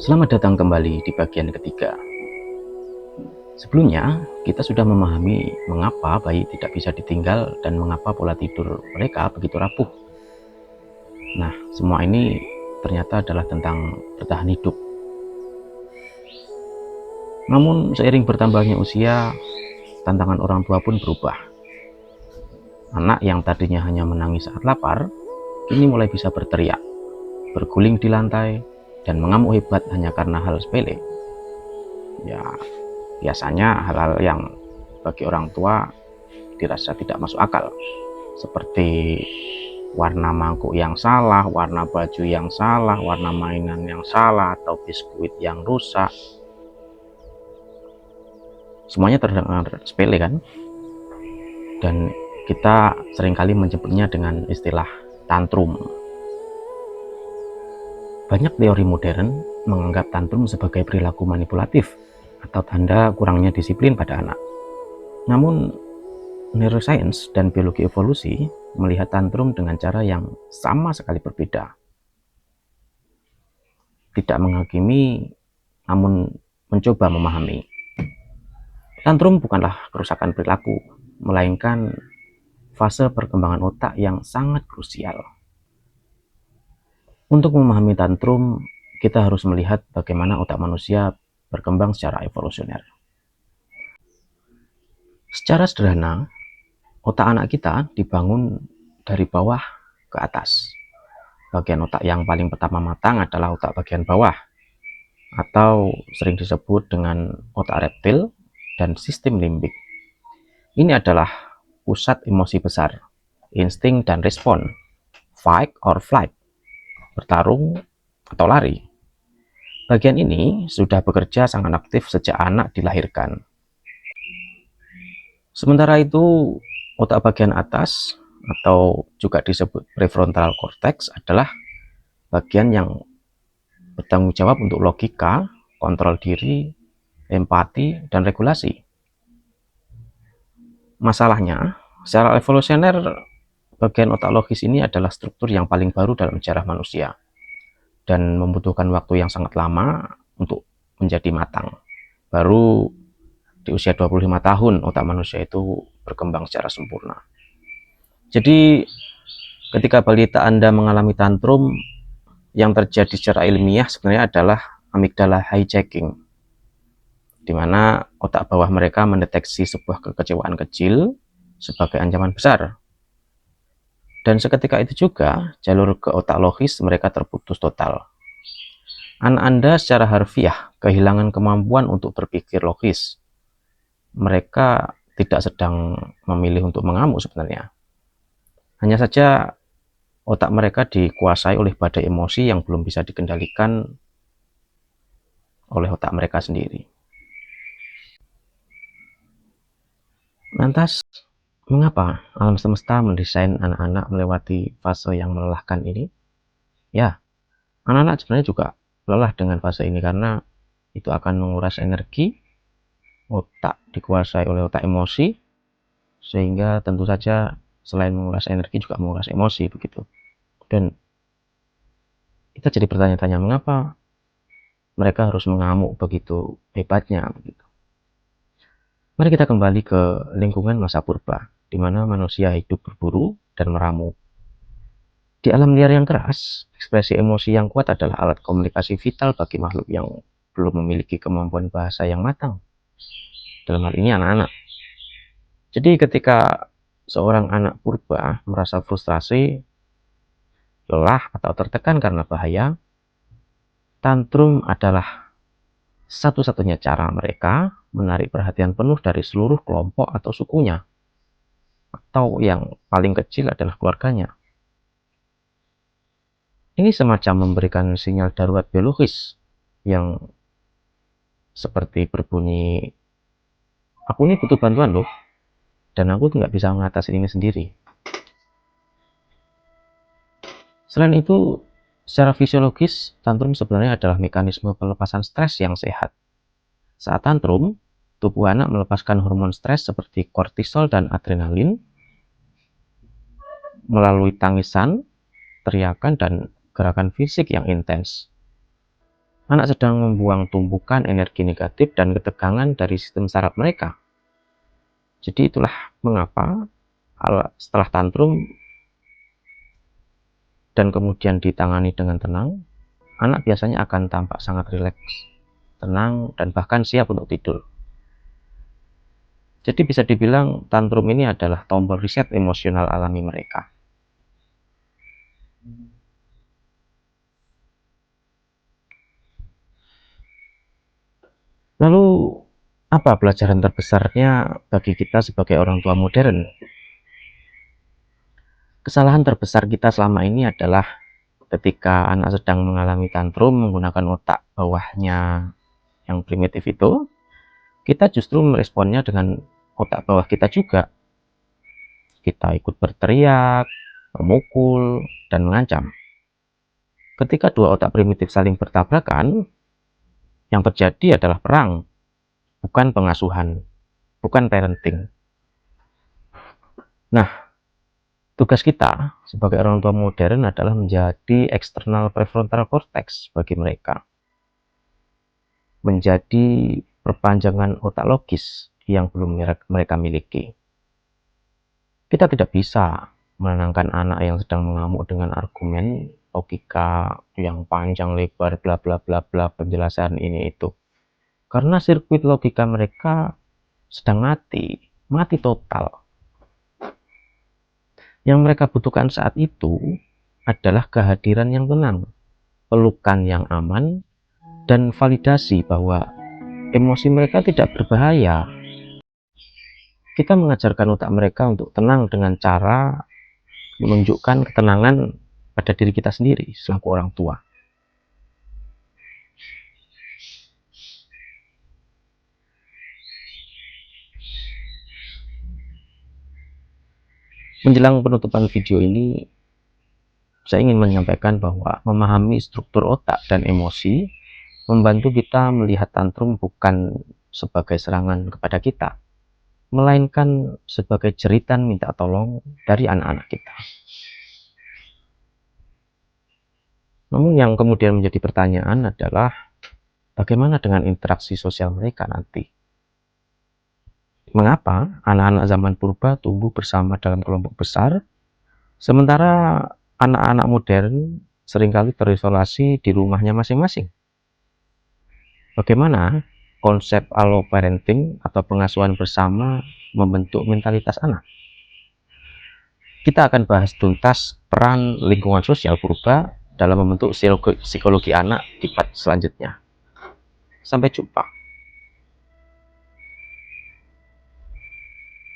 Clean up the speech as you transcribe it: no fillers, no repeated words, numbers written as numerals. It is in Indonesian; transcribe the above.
Selamat datang kembali di bagian ketiga. Sebelumnya, kita sudah memahami mengapa bayi tidak bisa ditinggal dan mengapa pola tidur mereka begitu rapuh. Nah, semua ini ternyata adalah tentang bertahan hidup. Namun, seiring bertambahnya usia, tantangan orang tua pun berubah. Anak yang tadinya hanya menangis saat lapar, kini mulai bisa berteriak, berguling di lantai, dan mengamuk hebat hanya karena hal sepele. Ya, biasanya hal-hal yang bagi orang tua dirasa tidak masuk akal, seperti warna mangkuk yang salah, warna baju yang salah, warna mainan yang salah, atau biskuit yang rusak. Semuanya terdengar sepele kan? Dan kita seringkali menyebutnya dengan istilah tantrum. Banyak teori modern menganggap tantrum sebagai perilaku manipulatif atau tanda kurangnya disiplin pada anak. Namun, neuroscience dan biologi evolusi melihat tantrum dengan cara yang sama sekali berbeda. Tidak menghakimi, namun mencoba memahami. Tantrum bukanlah kerusakan perilaku, melainkan fase perkembangan otak yang sangat krusial. Untuk memahami tantrum, kita harus melihat bagaimana otak manusia berkembang secara evolusioner. Secara sederhana, otak anak kita dibangun dari bawah ke atas. Bagian otak yang paling pertama matang adalah otak bagian bawah, atau sering disebut dengan otak reptil dan sistem limbik. Ini adalah pusat emosi besar, insting dan respon, fight or flight, bertarung atau lari. Bagian ini sudah bekerja sangat aktif sejak anak dilahirkan. Sementara itu, otak bagian atas atau juga disebut prefrontal cortex adalah bagian yang bertanggung jawab untuk logika, kontrol diri, empati, dan regulasi. Masalahnya, secara evolusioner, bagian otak logis ini adalah struktur yang paling baru dalam sejarah manusia dan membutuhkan waktu yang sangat lama untuk menjadi matang. Baru di usia 25 tahun otak manusia itu berkembang secara sempurna. Jadi ketika balita Anda mengalami tantrum, yang terjadi secara ilmiah sebenarnya adalah amigdala hijacking, di mana otak bawah mereka mendeteksi sebuah kekecewaan kecil sebagai ancaman besar. Dan seketika itu juga, jalur ke otak logis mereka terputus total. Anak Anda secara harfiah kehilangan kemampuan untuk berpikir logis. Mereka tidak sedang memilih untuk mengamuk sebenarnya. Hanya saja otak mereka dikuasai oleh badai emosi yang belum bisa dikendalikan oleh otak mereka sendiri. Lantas, mengapa alam semesta mendesain anak-anak melewati fase yang melelahkan ini? Ya, anak-anak sebenarnya juga lelah dengan fase ini karena itu akan menguras energi, otak dikuasai oleh otak emosi, sehingga tentu saja selain menguras energi juga menguras emosi begitu. Dan kita jadi bertanya-tanya mengapa mereka harus mengamuk begitu hebatnya begitu. Mari kita kembali ke lingkungan masa purba, di mana manusia hidup berburu dan meramu. Di alam liar yang keras, ekspresi emosi yang kuat adalah alat komunikasi vital bagi makhluk yang belum memiliki kemampuan bahasa yang matang. Dalam hal ini anak-anak. Jadi ketika seorang anak purba merasa frustrasi, lelah, atau tertekan karena bahaya, tantrum adalah satu-satunya cara mereka menarik perhatian penuh dari seluruh kelompok atau sukunya, atau yang paling kecil adalah keluarganya. Ini semacam memberikan sinyal darurat biologis yang seperti berbunyi, aku ini butuh bantuan loh, dan aku nggak bisa mengatasi ini sendiri. Selain itu, secara fisiologis, tantrum sebenarnya adalah mekanisme pelepasan stres yang sehat. Saat tantrum, tubuh anak melepaskan hormon stres seperti kortisol dan adrenalin melalui tangisan, teriakan, dan gerakan fisik yang intens. Anak sedang membuang tumpukan energi negatif dan ketegangan dari sistem saraf mereka. Jadi itulah mengapa setelah tantrum dan kemudian ditangani dengan tenang, anak biasanya akan tampak sangat rileks, tenang, dan bahkan siap untuk tidur. Jadi bisa dibilang tantrum ini adalah tombol reset emosional alami mereka. Lalu apa pelajaran terbesarnya bagi kita sebagai orang tua modern? Kesalahan terbesar kita selama ini adalah ketika anak sedang mengalami tantrum menggunakan otak bawahnya yang primitif itu, kita justru meresponnya dengan otak bawah kita juga. Kita ikut berteriak, memukul, dan mengancam. Ketika dua otak primitif saling bertabrakan, yang terjadi adalah perang, bukan pengasuhan, bukan parenting. Nah, tugas kita sebagai orang tua modern adalah menjadi eksternal prefrontal cortex bagi mereka. Menjadi perpanjangan otak logis yang belum mereka miliki. Kita tidak bisa menenangkan anak yang sedang mengamuk dengan argumen logika yang panjang lebar bla bla bla bla penjelasan ini itu. Karena sirkuit logika mereka sedang mati total. Yang mereka butuhkan saat itu adalah kehadiran yang tenang, pelukan yang aman, dan validasi bahwa emosi mereka tidak berbahaya. Kita mengajarkan otak mereka untuk tenang dengan cara menunjukkan ketenangan pada diri kita sendiri selaku orang tua. Menjelang penutupan video ini, saya ingin menyampaikan bahwa memahami struktur otak dan emosi membantu kita melihat tantrum bukan sebagai serangan kepada kita, melainkan sebagai jeritan minta tolong dari anak-anak kita. Namun yang kemudian menjadi pertanyaan adalah bagaimana dengan interaksi sosial mereka nanti? Mengapa anak-anak zaman purba tumbuh bersama dalam kelompok besar, sementara anak-anak modern seringkali terisolasi di rumahnya masing-masing? Bagaimana konsep allo parenting atau pengasuhan bersama membentuk mentalitas anak? Kita akan bahas tuntas peran lingkungan sosial purba dalam membentuk psikologi anak di part selanjutnya. Sampai jumpa.